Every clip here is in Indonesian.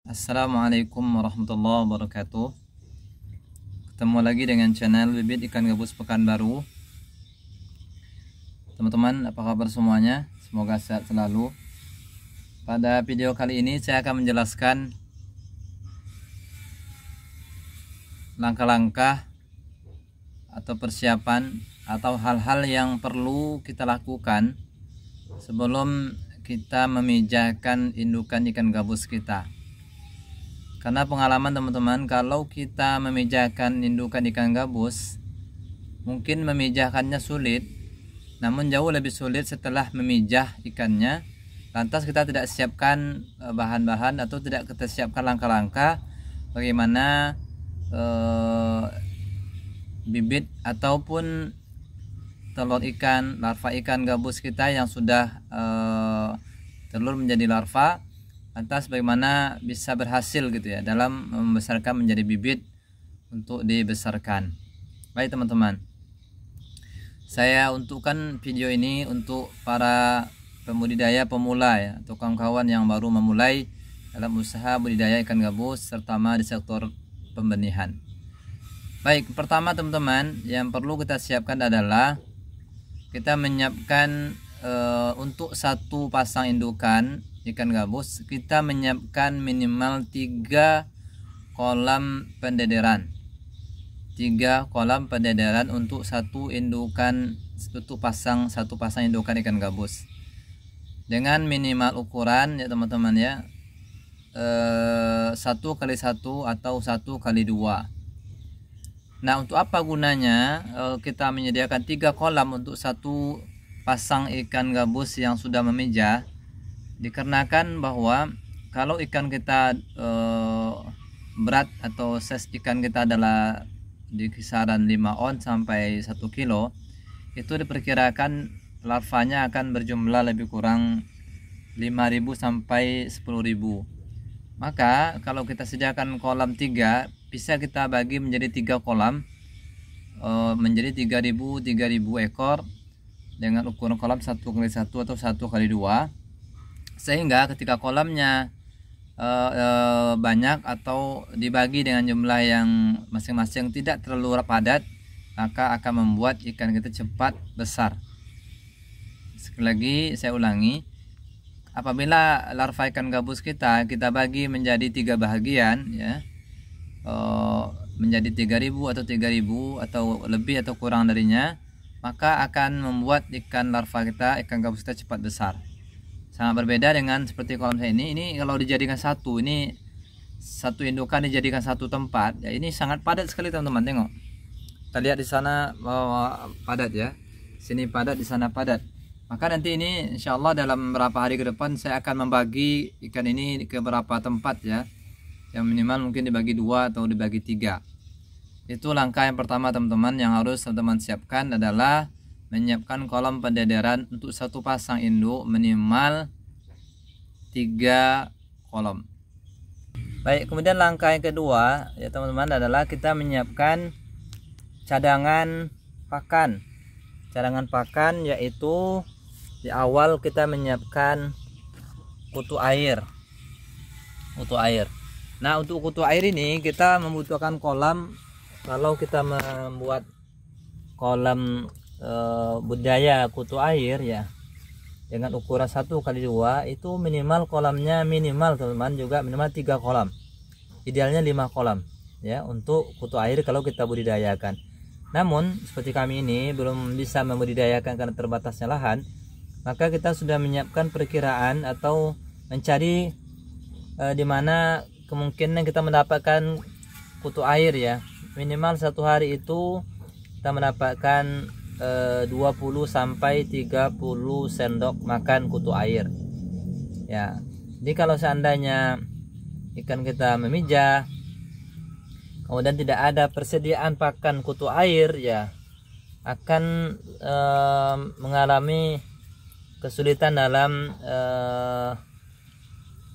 Assalamualaikum warahmatullahi wabarakatuh. Ketemu lagi dengan channel Bibit Ikan Gabus Pekanbaru. Teman-teman, apa kabar semuanya? Semoga sehat selalu. Pada video kali ini saya akan menjelaskan langkah-langkah atau persiapan atau hal-hal yang perlu kita lakukan sebelum kita memijahkan indukan ikan gabus kita. Karena pengalaman teman-teman, kalau kita memijahkan indukan ikan gabus, mungkin memijahkannya sulit, namun jauh lebih sulit setelah memijah ikannya. Lantas kita tidak siapkan bahan-bahan atau tidak kita siapkan langkah-langkah bagaimana bibit ataupun telur ikan, larva ikan gabus kita yang sudah telur menjadi larva, lantas bagaimana bisa berhasil gitu ya dalam membesarkan menjadi bibit untuk dibesarkan. Baik teman-teman, saya untukkan video ini untuk para pembudidaya pemula ya, atau kawan-kawan yang baru memulai dalam usaha budidaya ikan gabus terutama di sektor pembenihan. Baik, pertama teman-teman yang perlu kita siapkan adalah kita menyiapkan untuk satu pasang indukan ikan gabus, kita menyiapkan minimal 3 kolam pendederan. 3 kolam pendederan untuk satu pasang indukan ikan gabus. Dengan minimal ukuran ya teman-teman ya, 1 kali 1 atau 1 kali 2. Nah, untuk apa gunanya kita menyediakan 3 kolam untuk satu pasang ikan gabus yang sudah memijah? Dikarenakan bahwa kalau ikan kita berat atau size ikan kita adalah di kisaran 5 on sampai 1 kilo, itu diperkirakan larvanya akan berjumlah lebih kurang 5.000 sampai 10.000. Maka kalau kita sediakan kolam 3, bisa kita bagi menjadi 3 kolam, menjadi 3.000 ekor dengan ukuran kolam 1 kali 1 atau 1 kali 2, sehingga ketika kolamnya banyak atau dibagi dengan jumlah yang masing-masing tidak terlalu padat, maka akan membuat ikan kita cepat besar. Sekali lagi saya ulangi, apabila larva ikan gabus kita bagi menjadi 3 bahagian ya, menjadi 3.000 atau 3.000 atau lebih atau kurang darinya, maka akan membuat ikan larva kita, ikan gabus kita cepat besar. Sangat berbeda dengan seperti kolam saya ini. Ini kalau dijadikan satu, ini satu indukan dijadikan satu tempat ya, ini sangat padat sekali teman-teman. Tengok, kita lihat di sana padat ya, sini padat, di sana padat. Maka nanti ini insya Allah dalam beberapa hari ke depan saya akan membagi ikan ini ke beberapa tempat ya, yang minimal mungkin dibagi 2 atau dibagi 3. Itu langkah yang pertama teman-teman yang harus teman-teman siapkan adalah menyiapkan kolam pendederan untuk satu pasang induk minimal 3 kolam. Baik, kemudian langkah yang kedua ya teman-teman adalah kita menyiapkan cadangan pakan. Cadangan pakan yaitu di awal kita menyiapkan kutu air. Kutu air. Nah, untuk kutu air ini kita membutuhkan kolam. Kalau kita membuat kolam budidaya kutu air ya dengan ukuran 1 kali 2, itu minimal kolamnya minimal teman-teman juga minimal 3 kolam, idealnya 5 kolam ya untuk kutu air kalau kita budidayakan. Namun seperti kami ini belum bisa membudidayakan karena terbatasnya lahan, maka kita sudah menyiapkan perkiraan atau mencari di mana kemungkinan kita mendapatkan kutu air ya. Minimal 1 hari itu kita mendapatkan 20 sampai 30 sendok makan kutu air ya. Jadi kalau seandainya ikan kita memijah kemudian tidak ada persediaan pakan kutu air ya, akan mengalami kesulitan dalam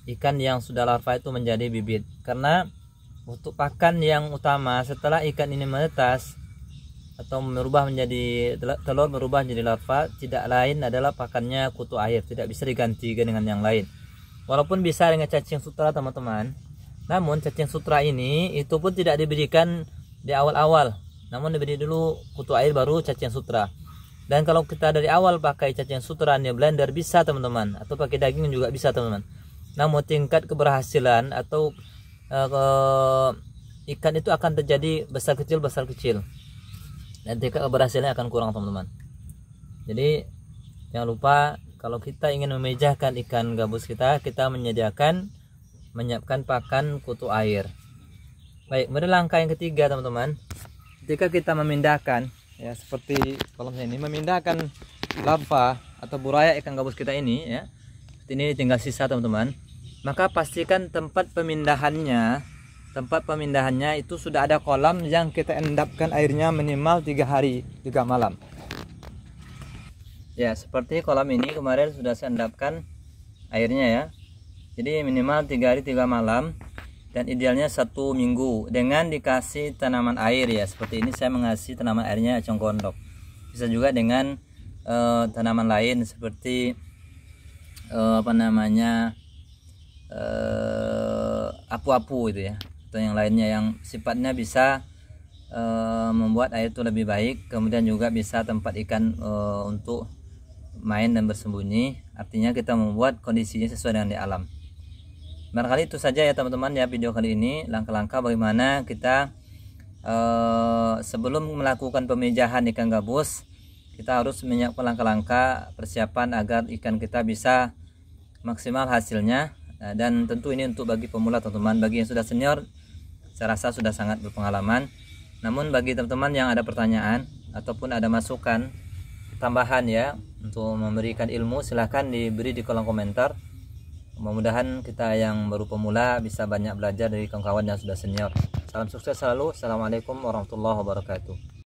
ikan yang sudah larva itu menjadi bibit. Karena untuk pakan yang utama setelah ikan ini menetas atau berubah menjadi telur, berubah menjadi larva, tidak lain adalah pakannya kutu air, tidak bisa diganti dengan yang lain. Walaupun bisa dengan cacing sutra teman-teman, Namun cacing sutra ini itu pun tidak diberikan di awal-awal, namun diberi dulu kutu air baru cacing sutra. Dan kalau kita dari awal pakai cacing sutra di blender bisa teman-teman, atau pakai daging juga bisa teman-teman. Namun tingkat keberhasilan atau ikan itu akan terjadi besar kecil, dan tingkat keberhasilannya akan kurang teman-teman. Jadi jangan lupa kalau kita ingin memejahkan ikan gabus kita menyiapkan pakan kutu air. Baik, kemudian langkah yang ketiga teman-teman, ketika kita memindahkan ya seperti kolam ini, memindahkan lava atau buraya ikan gabus kita ini ya, ini tinggal sisa teman-teman, maka pastikan tempat pemindahannya itu sudah ada kolam yang kita endapkan airnya minimal 3 hari 3 malam ya. Seperti kolam ini kemarin sudah saya endapkan airnya ya, jadi minimal 3 hari 3 malam, dan idealnya 1 minggu dengan dikasih tanaman air ya. Seperti ini saya mengasih tanaman airnya econg gondok. Bisa juga dengan tanaman lain seperti apu-apu itu ya, atau yang lainnya yang sifatnya bisa membuat air itu lebih baik. Kemudian juga bisa tempat ikan untuk main dan bersembunyi. Artinya kita membuat kondisinya sesuai dengan di alam. Barangkali itu saja ya teman-teman ya video kali ini, langkah-langkah bagaimana kita sebelum melakukan pemejahan ikan gabus, kita harus menyiapkan langkah-langkah persiapan agar ikan kita bisa maksimal hasilnya. Dan tentu ini untuk bagi pemula teman-teman. Bagi yang sudah senior saya rasa sudah sangat berpengalaman, namun bagi teman-teman yang ada pertanyaan ataupun ada masukan tambahan ya untuk memberikan ilmu, silahkan diberi di kolom komentar. Mudah-mudahan kita yang baru pemula bisa banyak belajar dari kawan-kawan yang sudah senior. Salam sukses selalu. Assalamualaikum warahmatullahi wabarakatuh.